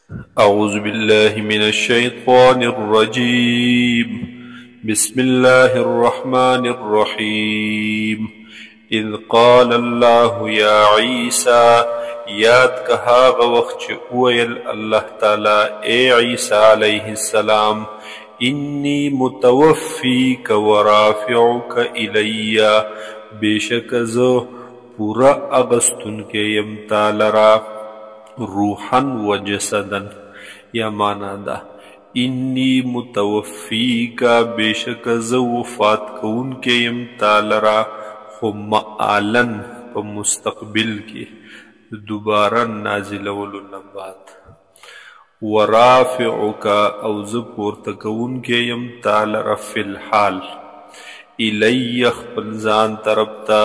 أعوذ بالله من الشيطان الرجيم. بسم الله الرحمن الرحيم. إذ قال الله يا عيسى یاد کهاغ وقت اویل اللہ تعالی اے عیسیٰ علیہ السلام انی متوفیک ورافعک الی بیشک زو پورا اغستن کے یم تالرا روحا و جسدا یا مانا دا انی متوفیکا بیشک زو وفات کون کے یم تالرا خو معالن پا مستقبل کی دوبارہ نازل ولنبات ورافعکا او زپورت کون کے یم تالرا فی الحال الی خپلزان تربتا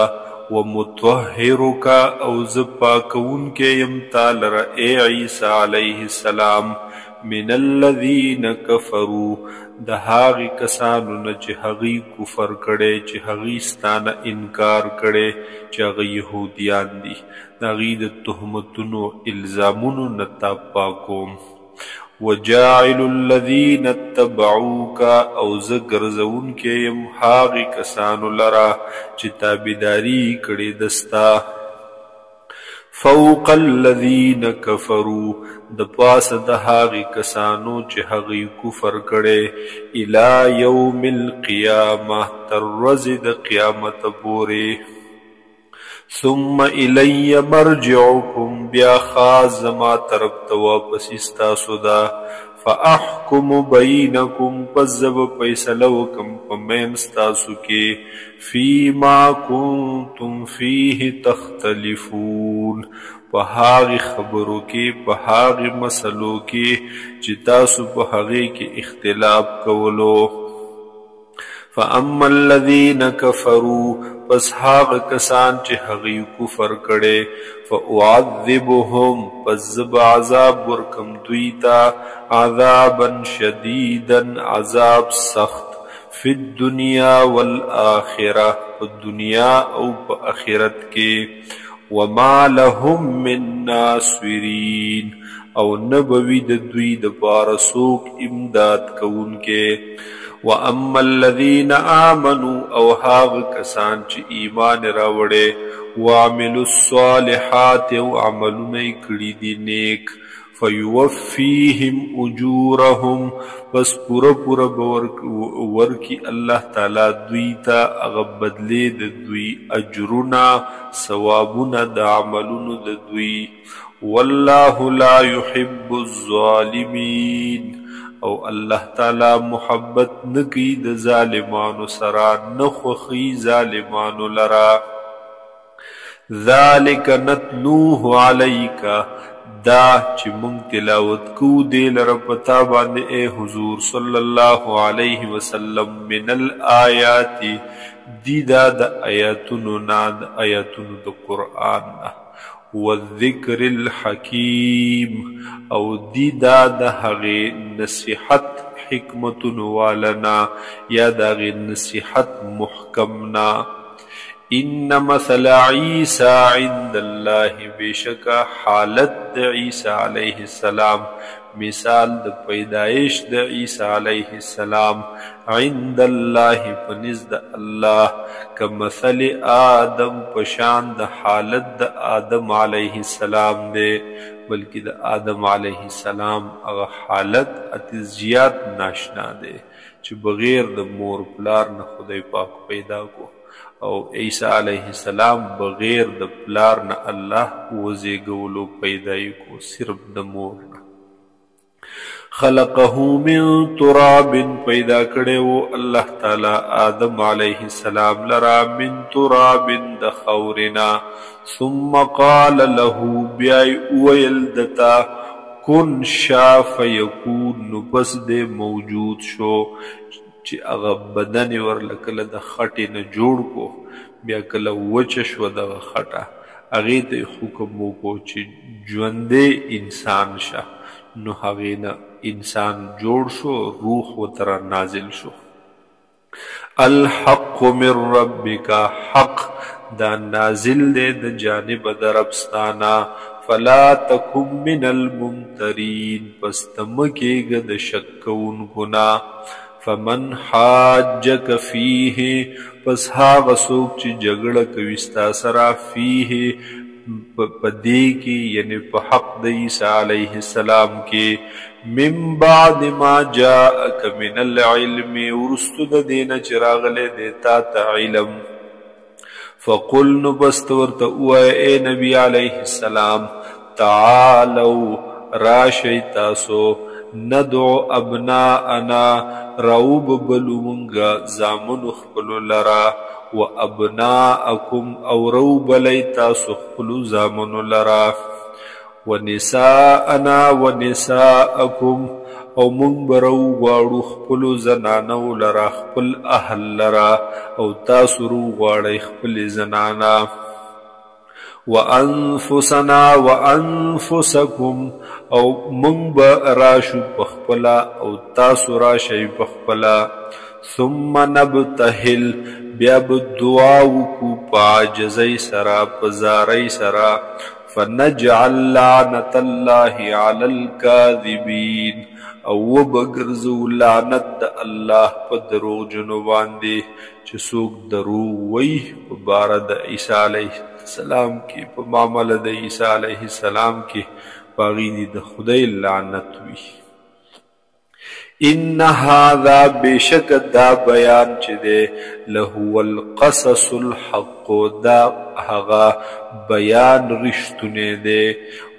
ومطهرک او زپاکون کے یم تالرا اے عیسیٰ علیہ السلام من الذین کفروا دہاغی کسانو چی حغی کفر کڑے چی حغی ستانا انکار کڑے چی حغی یہودیان دی داغی دا تہمتنو الزامنو نتا پاکوم وجاعل الذین اتبعوک او زگرزون کے یم حاغی کسانو لرا چی تابداری کڑی دستا فوق الذین کفروا دپاس دہاغی کسانو چی حغی کفر کڑے الى یوم القیامہ ترزد قیامت پورے ثم الی مرجعکم بیا خاص زما طرف تا واپس استاسو دا فاحکم بینکم پزب پیسلوکم پمین استاسو کے فیما کنتم فیہ تختلفون پہاغی خبرو کے پہاغی مسلو کے چتاسو پہاغی کے اختلاف کولو فاما الذین کفروا پس حاغ کسان چی حغی کفر کڑے فاعذبهم پس زب عذاب ورکم دویتا عذابا شدیدا عذاب سخت فی الدنیا والآخرہ پا دنیا او پا آخرت کے وما لهم من ناصرین او نبوی دوی دپارسوک امداد کون کے وَأَمَّا الَّذِينَ آمَنُوا او حاغ کسان چی ایمان راوڑے وَعَمِلُوا الصَّالِحَاتِ او عملونی کڑی دی نیک فَيُوَفِّيهِمْ أُجُورَهُمْ بس پورا پورا ورکی اللہ تعالی دویتا اغب بدلے دوی اجرنا ثوابنا دا عملون دوی واللہ لا يحب الظالمین او اللہ تعالی محبت نکی د ظالمانو سرا نخوخی ظالمانو لرا ذالک نتلوه علیکا دا چی منگ تلاوت کو دے لرپتا باندے اے حضور صلی اللہ علیہ وسلم من الآیات دی دا دا آیاتنو نا دا آیاتنو دا قرآن نا والذکر الحکیم او دی دا دا حغی نصیحت حکمت والنا یا دا غی نصیحت محکمنا ان مثل عیسیٰ عند اللہ بیشکا حالت دا عیسیٰ علیہ السلام مثال دا پیدائش دا عیسیٰ علیہ السلام عند اللہ پنزد اللہ کمثل آدم پشان دا حالت دا آدم علیہ السلام دے بلکہ دا آدم علیہ السلام اغا حالت اتزیات ناشنا دے چھ بغیر دا مور پلار نا خدای پاک پیدا کو او عیسیٰ علیہ السلام بغیر دا پلار نا اللہ وزے گولو پیدای کو صرف دا مور نا خلقه من تراب پیدا کرے وہ اللہ تعالی آدم علیہ السلام لرا من تراب دا خورنا ثم قال له بیائی اویلدتا کن شا فیکون نپس دے موجود شو چی اغا بدن ورلکل دا خطی نجوڑ کو بیا کلا وچش و دا خطا اغیت حکمو کو چی جوندے انسان شا نو حغینا انسان جوڑ شو روح و ترا نازل شو الحق من ربک حق دا نازل دے دا جانب دا ربستانا فلا تکم من الممترین پس تمکیگ د شک کونکنا فمن حاجک فیه پس هاغ سوک چی جگڑ کوستا سرا فیه پدی کی یعنی پا حق د عیسیٰ علیہ السلام کی من بعد ما جاءک من العلم ورستو د دین چراغل دیتا تا علم فقل نبستورت اوائے اے نبی علیہ السلام تعالو راشی تاسو ندعو ابناءنا راوب بلومنگا زامن اخپلو لرا و ابناءکم او روب لیتا سخپلو زامن لرا و نساءنا و نساءکم او من برو غواړو خپلو زنانو لرا خپل اهل لرا او تاسو رو غواړئ خپل زنانا وانفسنا وانفسکم او من براشو پخپلا او تاسو راشئ پخپلا ثم نبتهل بیا بدعاو کو پاجزی سرا پزاری سرا فنجعل لعنت اللہ علی الكاذبین او بگرزو لعنت دا اللہ پا دروغ جنو باندے چسوک دروغ وی پا بارد عیسیٰ علیہ السلام کی پا معامل دا عیسیٰ علیہ السلام کی پاغینی دا خدای لعنت وی ان هذا بشک دا بیان چی دے لہو القصص الحق دا هغا بیان رشتنے دے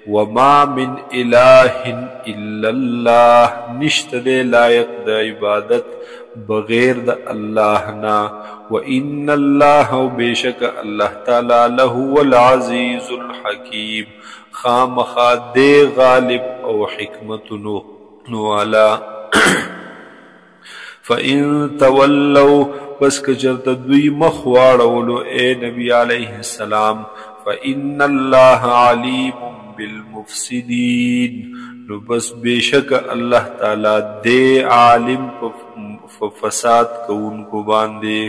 وما من الہ الا اللہ نشت دے لائق دا عبادت بغیر دا اللہ نا وان اللہ بشک اللہ تعالی لہو العزیز الحکیم خامخا دے غالب او حکمت نوالا فَإِن تَوَلَّوْا پس کچرت دوی مخواڑولو اے نبی علیہ السلام فَإِنَّ اللَّهَ عَلِيمٌ بِالْمُفْسِدِينَ نو بس بیشک اللہ تعالی دے عالم فساد کو ان کو باندے